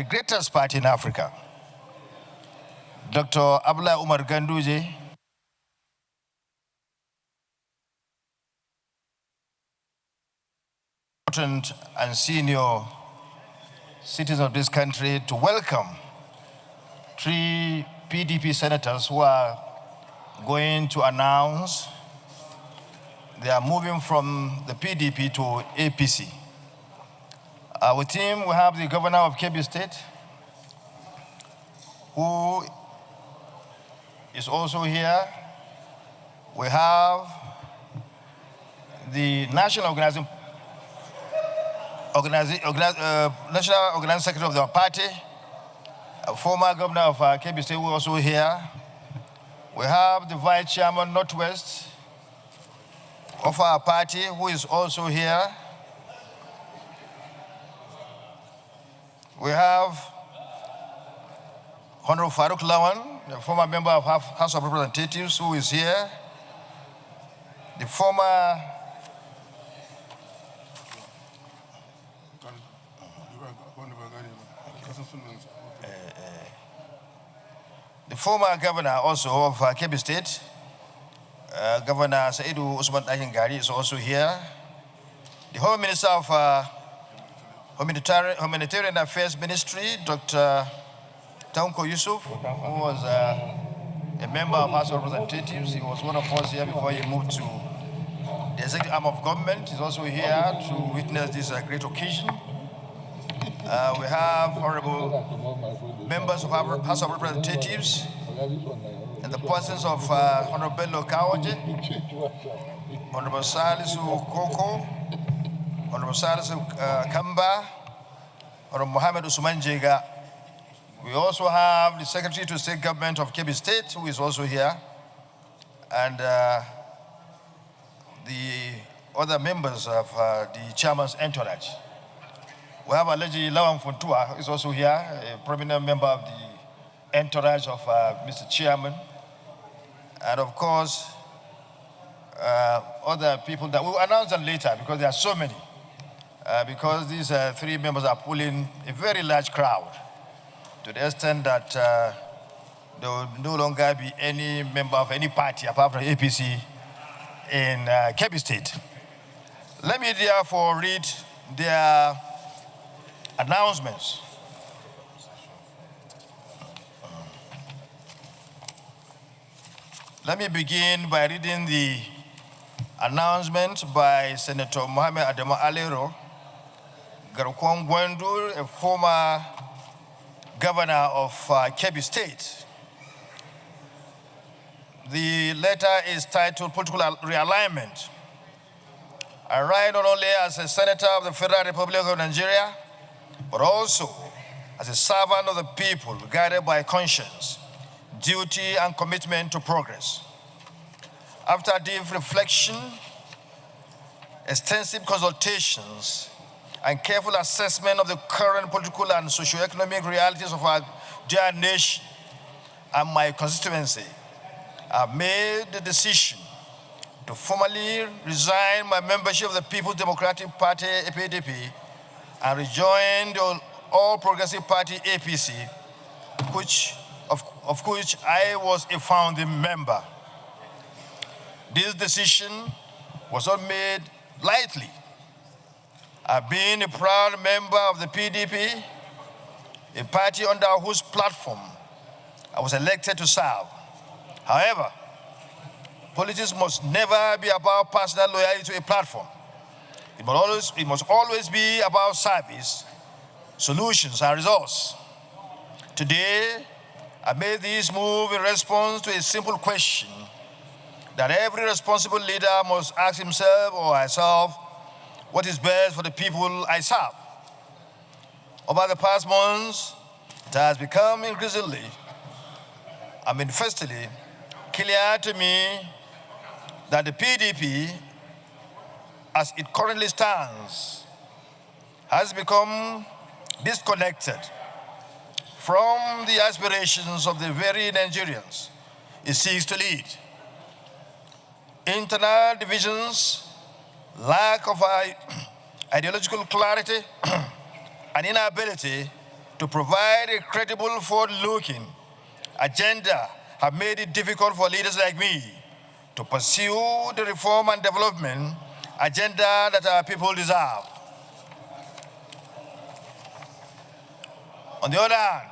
greatest party in Africa. Dr. Abdullah Umar Ganduje, important and senior citizens of this country, to welcome 3 PDP senators who are going to announce they are moving from the PDP to APC. With him, we have the governor of Kebbi State, who is also here. We have the national organizing secretary of the party, a former governor of Kebbi State, who is also here. We have the vice chairman Northwest of our party, who is also here. We have Honorable Farouk Lawan, the former member of House of Representatives, who is here. The former governor also of Kebbi State, Governor Saidu Usman Gari, is also here. The Home Minister of Humanitarian Affairs Ministry, Dr. Tanko Yusuf, who was a member of House of Representatives. He was one of us here before he moved to the executive arm of government. He's also here to witness this great occasion. We have honorable members of our House of Representatives and the persons of Honorable Bello Kawaje, Honorable Salisu Koko, Honorable Salisu Kamba, Honorable Mohammed Usman Jega. We also have the Secretary to State Government of Kebbi State, who is also here, and the other members of the chairman's entourage. We have Alhaji Lawan Funtua, who is also here, a prominent member of the entourage of Mr. Chairman. And of course, other people that we'll announce them later because there are so many. Because these 3 members are pulling a very large crowd to the extent that there will no longer be any member of any party apart from APC in Kebbi State. Let me therefore read their announcements. Let me begin by reading the announcement by Senator Mohamed Ademo Alero, Garukwon Gwendu, a former governor of Kebbi State. The letter is titled Political Realignment. I write not only as a senator of the Federal Republic of Nigeria, but also as a servant of the people, guided by conscience, duty, and commitment to progress. After deep reflection, extensive consultations, and careful assessment of the current political and socio-economic realities of our dear nation and my constituency, I made the decision to formally resign my membership of the People's Democratic Party, PDP, and rejoin the All Progressive Party, APC, of which I was a founding member. This decision was not made lightly. I've been a proud member of the PDP, a party under whose platform I was elected to serve. However, politics must never be about personal loyalty to a platform. It must always be about service, solutions, and results. Today, I made this move in response to a simple question that every responsible leader must ask himself or herself: what is best for the people I serve? Over the past months, it has become increasingly and manifestly clear to me that the PDP, as it currently stands, has become disconnected from the aspirations of the very Nigerians it seeks to lead. Internal divisions, lack of ideological clarity, and inability to provide a credible, forward-looking agenda have made it difficult for leaders like me to pursue the reform and development agenda that our people deserve. On the other hand,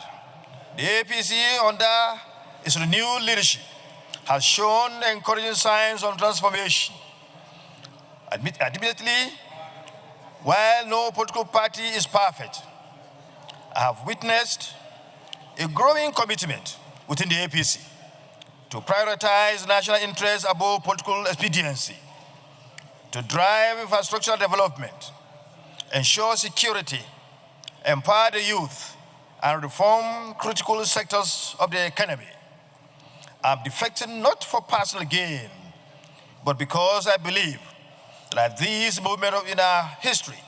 the APC, under its renewed leadership, has shown encouraging signs of transformation. Admittedly, while no political party is perfect, I have witnessed a growing commitment within the APC to prioritize national interests above political expediency, to drive infrastructural development, ensure security, empower the youth, and reform critical sectors of the economy. I'm defecting not for personal gain, but because I believe that at this moment in our history,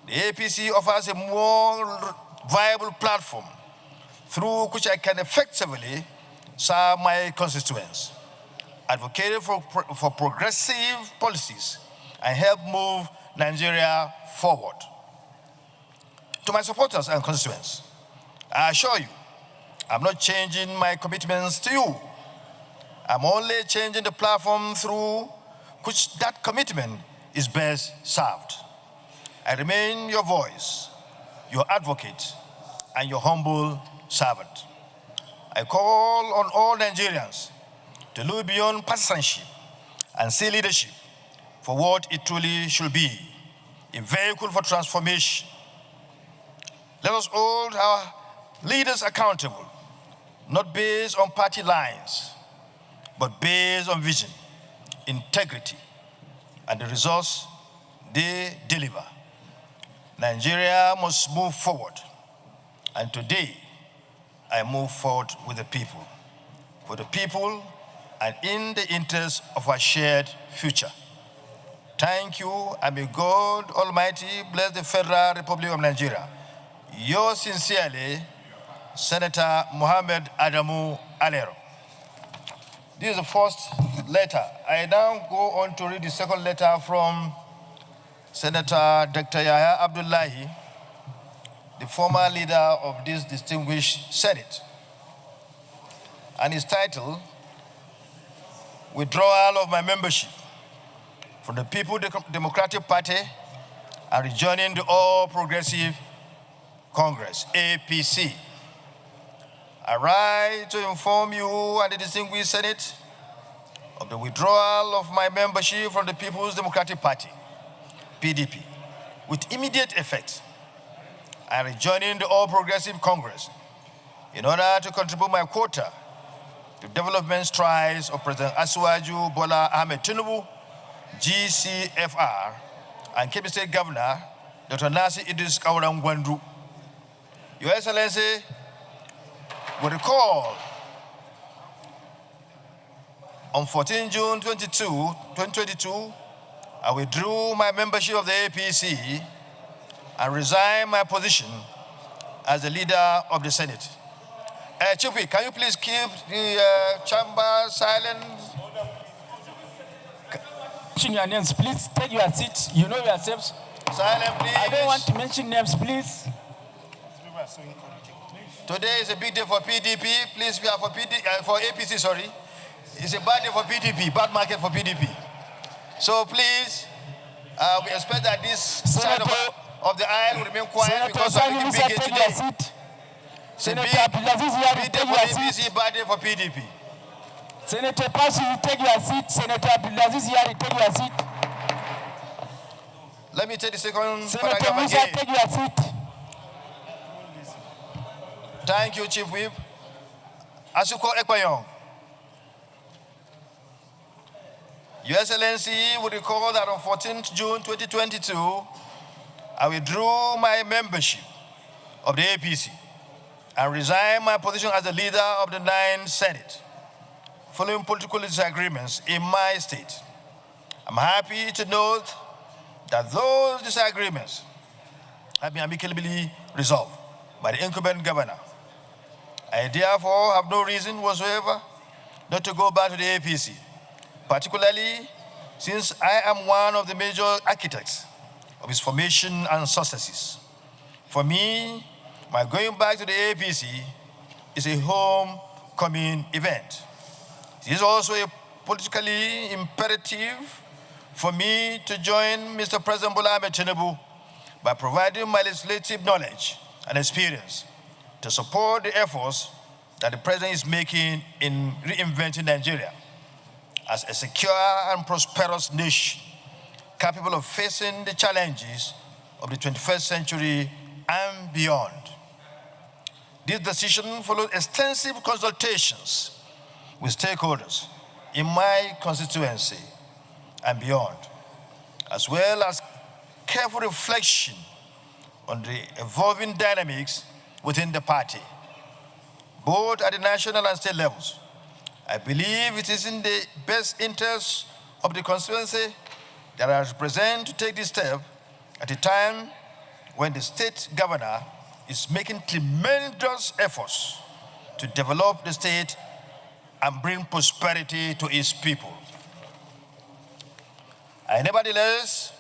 the APC offers a more viable platform through which I can effectively serve my constituents, advocate for progressive policies, and help move Nigeria forward. To my supporters and constituents, I assure you, I'm not changing my commitments to you. I'm only changing the platform through which that commitment is best served. I remain your voice, your advocate, and your humble servant. I call on all Nigerians to look beyond partisanship and see leadership for what it truly should be, a vehicle for transformation. Let us hold our leaders accountable, not based on party lines, but based on vision, integrity, and the results they deliver. Nigeria must move forward, and today I move forward with the people, for the people and in the interest of our shared future. Thank you, and may God Almighty bless the Federal Republic of Nigeria. Yours sincerely, Senator Mohammed Adamu Alero. This is the first letter. I now go on to read the second letter from Senator Dr. Yahya Abdullahi, the former leader of this distinguished Senate. And it's titled, Withdrawal of my membership from the People Democratic Party and rejoining the All Progressive Congress, APC. I write to inform you and the distinguished Senate of the withdrawal of my membership from the People's Democratic Party, PDP, with immediate effect, and rejoining the All Progressive Congress in order to contribute my quota to development strides of President Asiwaju Bola Ahmed Tinubu, GCFR, and Kebbi State Governor Dr. Nasi Idris Kauram Gwandru. Your Excellency will recall on 14 June 2022, I withdrew my membership of the APC and resigned my position as the leader of the Senate. Chief Whip, can you please keep the chamber silent? Mention your names, please. Take your seats. You know yourselves. Silent, please. I don't want to mention names, please. Today is a big day for PDP. Please, we are for APC, sorry. It's a bad day for PDP, bad market for PDP. So please, we expect that this side of the aisle will remain quiet Senator, because of the big day today. Senator, big day for APC, bad day for PDP. Senator Passi, you take your seat. Senator Abdulaziz Yari, take your seat. Let me take the second Senator paragraph Musa, again. take your seat. Thank you, Chief Whip. Asuko Ekpayong. Your Excellency will recall that on 14th June 2022, I withdrew my membership of the APC and resigned my position as the leader of the 9th Senate, following political disagreements in my state. I'm happy to note that those disagreements have been amicably resolved by the incumbent governor. I therefore have no reason whatsoever not to go back to the APC, particularly since I am one of the major architects of its formation and successes. For me, my going back to the APC is a homecoming event. It is also a politically imperative for me to join Mr. President Bola Ahmed Tinubu by providing my legislative knowledge and experience to support the efforts that the President is making in reinventing Nigeria as a secure and prosperous nation capable of facing the challenges of the 21st century and beyond. This decision followed extensive consultations with stakeholders in my constituency and beyond, as well as careful reflection on the evolving dynamics within the party, both at the national and state levels. I believe it is in the best interest of the constituency that I represent to take this step at a time when the state governor is making tremendous efforts to develop the state and bring prosperity to its people. I nevertheless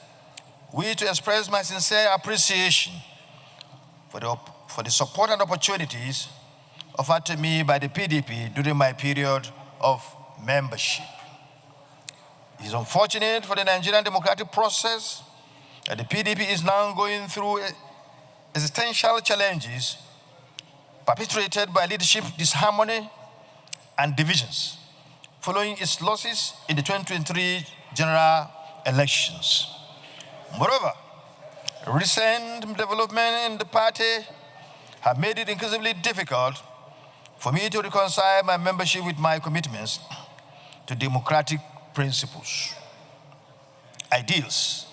wish to express my sincere appreciation for the support and opportunities offered to me by the PDP during my period of membership. It is unfortunate for the Nigerian democratic process that the PDP is now going through existential challenges perpetuated by leadership disharmony and divisions following its losses in the 2023 general elections. Moreover, recent development in the party have made it increasingly difficult for me to reconcile my membership with my commitments to democratic principles, ideals,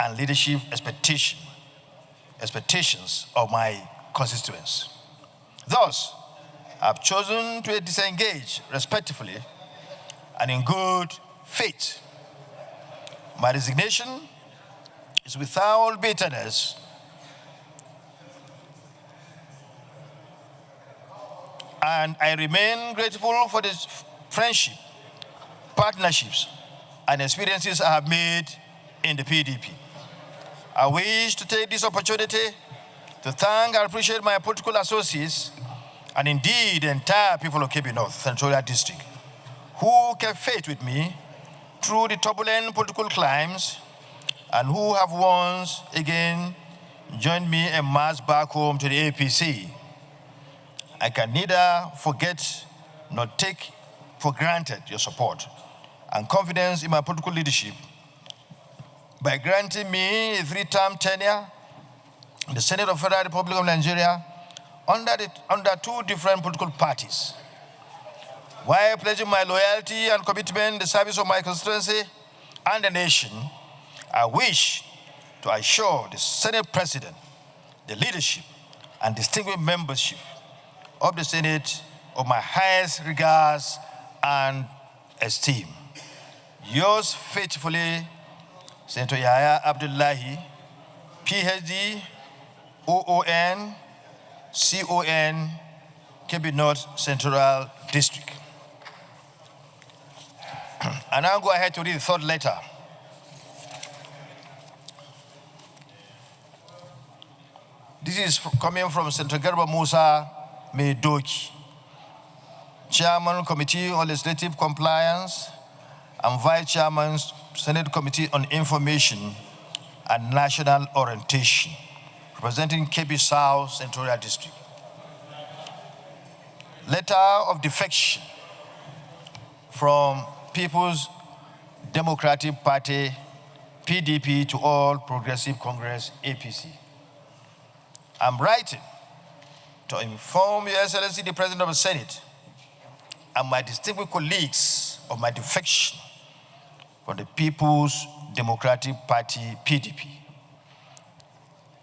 and leadership expectations of my constituents. Thus, I've chosen to disengage respectfully and in good faith. My resignation is without bitterness and I remain grateful for the friendship, partnerships, and experiences I have made in the PDP. I wish to take this opportunity to thank and appreciate my political associates and indeed the entire people of Kebbi North Senatorial District who kept faith with me through the turbulent political climes and who have once again joined me en masse back home to the APC. I can neither forget nor take for granted your support and confidence in my political leadership by granting me a 3-term tenure in the Senate of the Federal Republic of Nigeria under 2 different political parties, while pledging my loyalty and commitment in the service of my constituency and the nation. I wish to assure the Senate President, the leadership, and distinguished membership of the Senate of my highest regards and esteem. Yours faithfully, Senator Yahya Abdullahi, PhD, OON, CON, Kebbi North Central District. And now go ahead to read the 3rd letter. This is coming from Senator Garba Musa Meidoki, Chairman, Committee on Legislative Compliance, and Vice Chairman, Senate Committee on Information and National Orientation, representing Kebbi South Senatorial District. Letter of defection from People's Democratic Party, PDP, to All Progressive Congress, APC. I'm writing to inform Your Excellency, the President of the Senate, and my distinguished colleagues of my defection from the People's Democratic Party, PDP,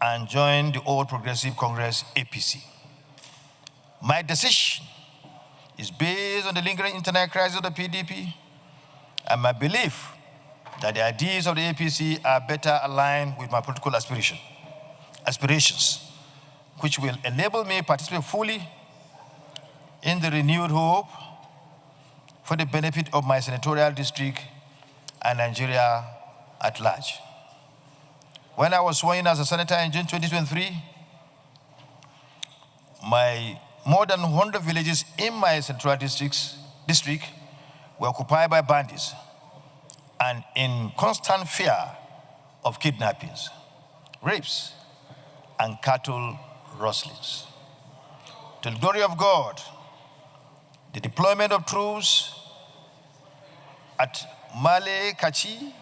and join the All Progressive Congress, APC. My decision is based on the lingering internal crisis of the PDP and my belief that the ideas of the APC are better aligned with my political aspirations, which will enable me to participate fully in the renewed hope for the benefit of my senatorial district and Nigeria at large. When I was sworn in as a senator in June 2023, more than 100 villages in my central district were occupied by bandits and in constant fear of kidnappings, rapes, and cattle rustlings. To the glory of God, the deployment of troops at Male Kachi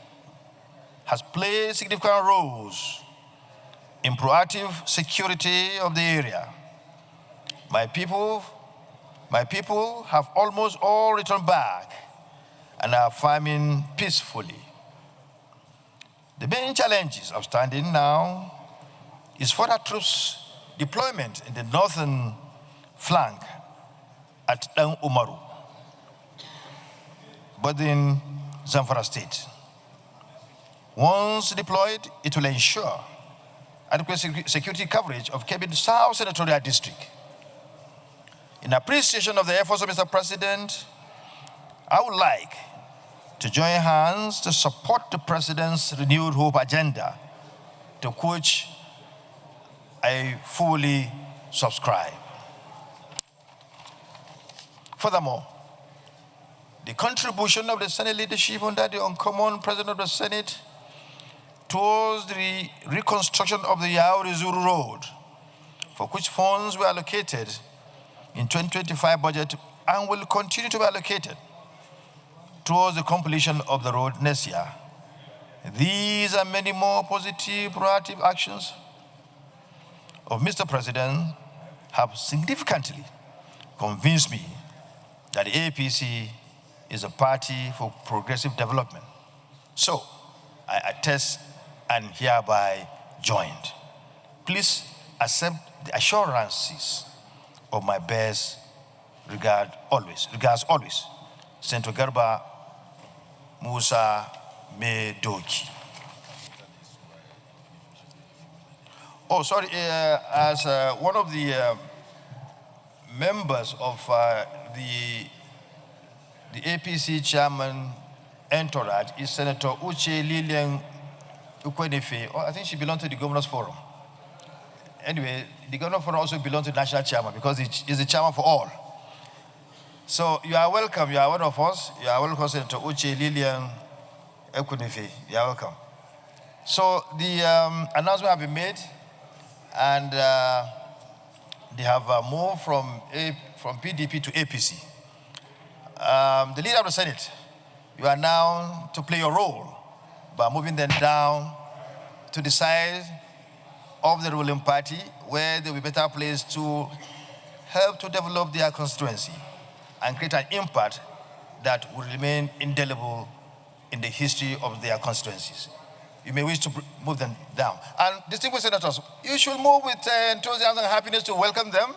has played significant roles in proactive security of the area. My people have almost all returned back and are farming peacefully. The main challenges outstanding now is further troops deployment in the northern flank at Dan Umaru, but in Zamfara State. Once deployed, it will ensure adequate security coverage of Kebbi South Senatorial District. In appreciation of the efforts of Mr. President, I would like to join hands to support the President's renewed hope agenda, to which I fully subscribe. Furthermore, the contribution of the Senate leadership under the uncommon President of the Senate towards the reconstruction of the Yauri-Zuru Road, for which funds were allocated in 2025 budget and will continue to be allocated towards the completion of the road next year. These and many more positive, proactive actions of Mr. President have significantly convinced me that the APC is a party for progressive development. So, I attest and hereby joined. Please accept the assurances of my best regards always. Senator Garba Musa Medoki. Oh, sorry, as one of the members of the APC chairman entourage is Senator Uche Lilian Ukwenefe. I think she belongs to the Governors Forum. Anyway, the Governors Forum also belongs to the national chairman because he's the chairman for all. So you are welcome. You are one of us. You are welcome, Senator Uche Lilian Ukwenefe. You are welcome. So the announcement have been made, and they have moved from PDP to APC. The leader of the Senate, you are now to play your role by moving them down to the side of the ruling party, where they will be better placed to help to develop their constituency and create an impact that will remain indelible in the history of their constituencies. You may wish to move them down. And distinguished senators, you should move with enthusiasm and happiness to welcome them.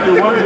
You want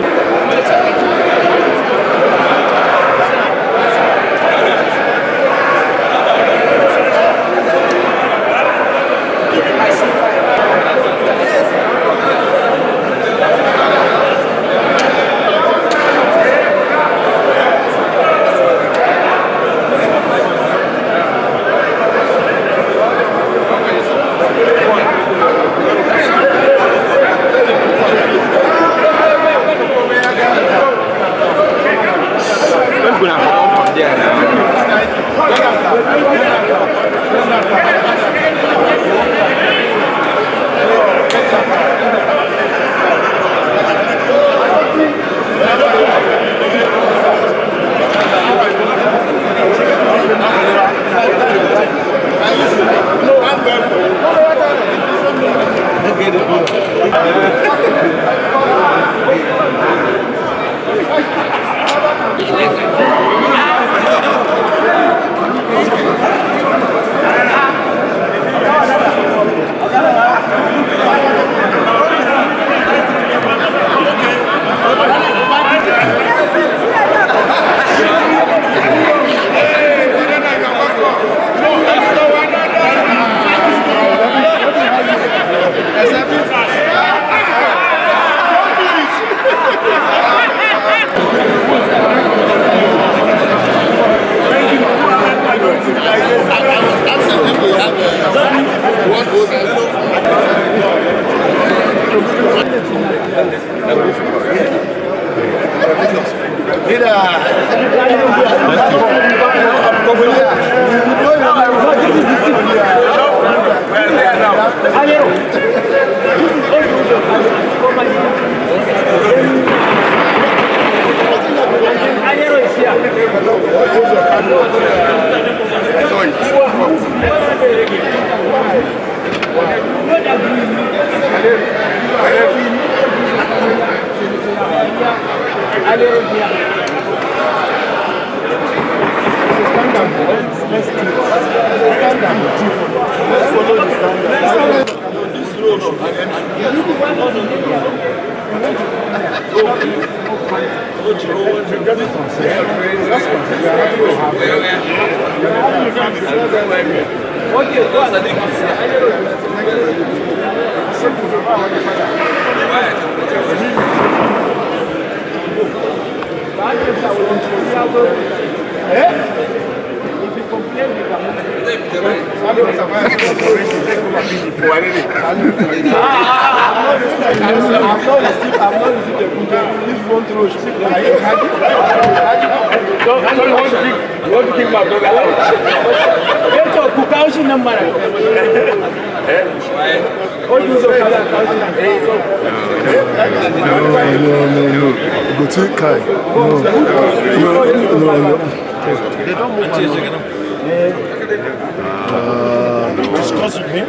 Discuss with him?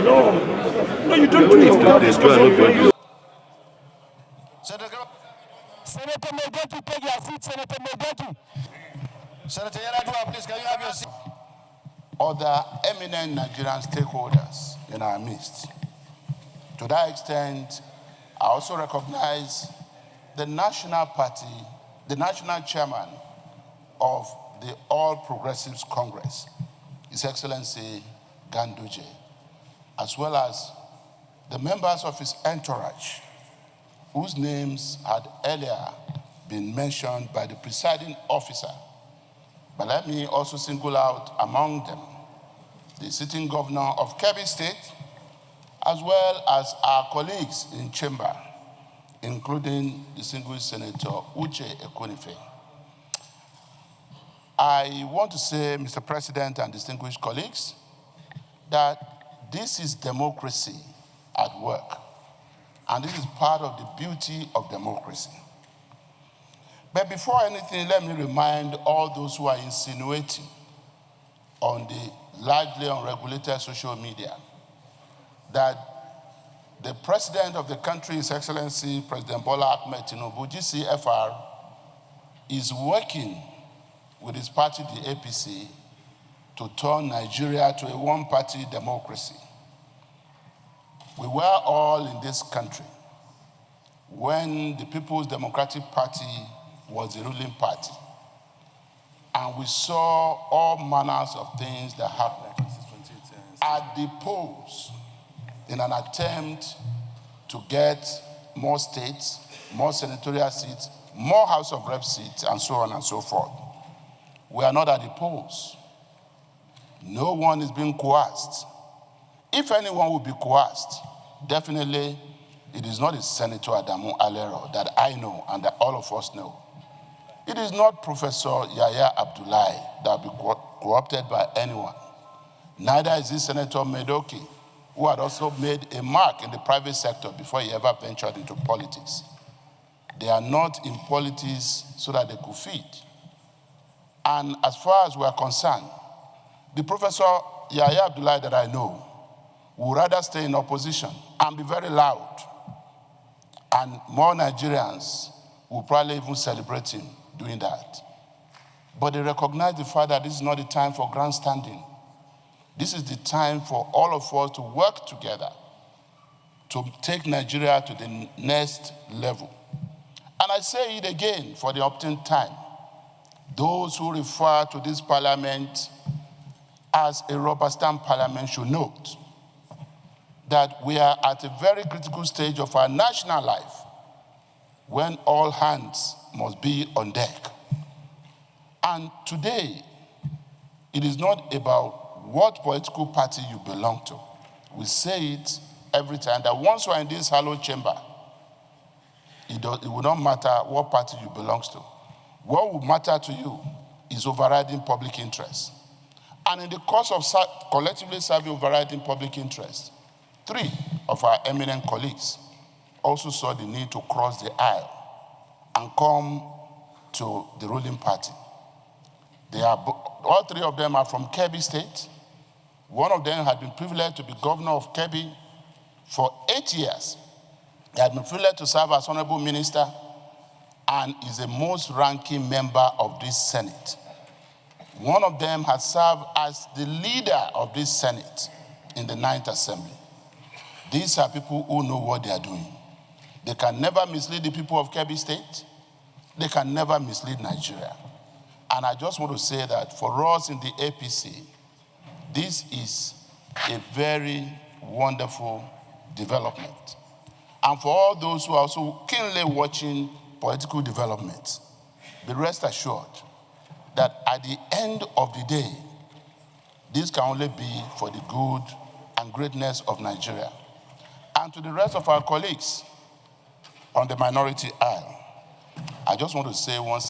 No, you don't do it. Senator Mgbeke, take your seat. Senator Mgbeke. Senator Yaradua, please, can you have your seat? Other eminent Nigerian stakeholders in our midst. To that extent, I also recognize the national party, the national chairman of the All Progressives Congress, His Excellency Ganduje, as well as the members of his entourage, whose names had earlier been mentioned by the presiding officer. But let me also single out among them the sitting governor of Kebbi State, as well as our colleagues in chamber, including distinguished Senator Uche Ekonife. I want to say, Mr. President and distinguished colleagues, that this is democracy at work, and this is part of the beauty of democracy. But before anything, let me remind all those who are insinuating on the largely unregulated social media that the president of the country, His Excellency President Bola Ahmed Tinubu, GCFR, is working with his party, the APC, to turn Nigeria to a one-party democracy. We were all in this country when the People's Democratic Party was the ruling party. And we saw all manners of things that happened at the polls in an attempt to get more states, more senatorial seats, more House of Rep seats, and so on and so forth. We are not at the polls. No one is being coerced. If anyone will be coerced, definitely it is not a Senator Adamu Alero that I know and that all of us know. It is not Professor Yahya Abdullahi that will be co-opted by anyone. Neither is this Senator Mgbeke, who had also made a mark in the private sector before he ever ventured into politics. They are not in politics so that they could feed. And as far as we are concerned, the Professor Yahya Abdullahi that I know we would rather stay in opposition and be very loud. And more Nigerians will probably even celebrate him doing that. But they recognize the fact that this is not the time for grandstanding. This is the time for all of us to work together to take Nigeria to the next level. And I say it again for the umpteenth time. Those who refer to this parliament as a rubber stamp parliament should note that we are at a very critical stage of our national life when all hands must be on deck. And today, it is not about what political party you belong to. We say it every time that once you are in this hallowed chamber, it will not matter what party you belong to. What will matter to you is overriding public interest. And in the course of collectively serving overriding public interest, 3 of our eminent colleagues also saw the need to cross the aisle and come to the ruling party. All 3 of them are from Kebbi State. One of them had been privileged to be governor of Kebbi for 8 years. He had been privileged to serve as honorable minister and is the most ranking member of this Senate. One of them has served as the leader of this Senate in the 9th Assembly. These are people who know what they are doing. They can never mislead the people of Kebbi State. They can never mislead Nigeria. And I just want to say that for us in the APC, this is a very wonderful development. And for all those who are also keenly watching political developments, be rest assured that at the end of the day, this can only be for the good and greatness of Nigeria. And to the rest of our colleagues on the minority aisle, I just want to say once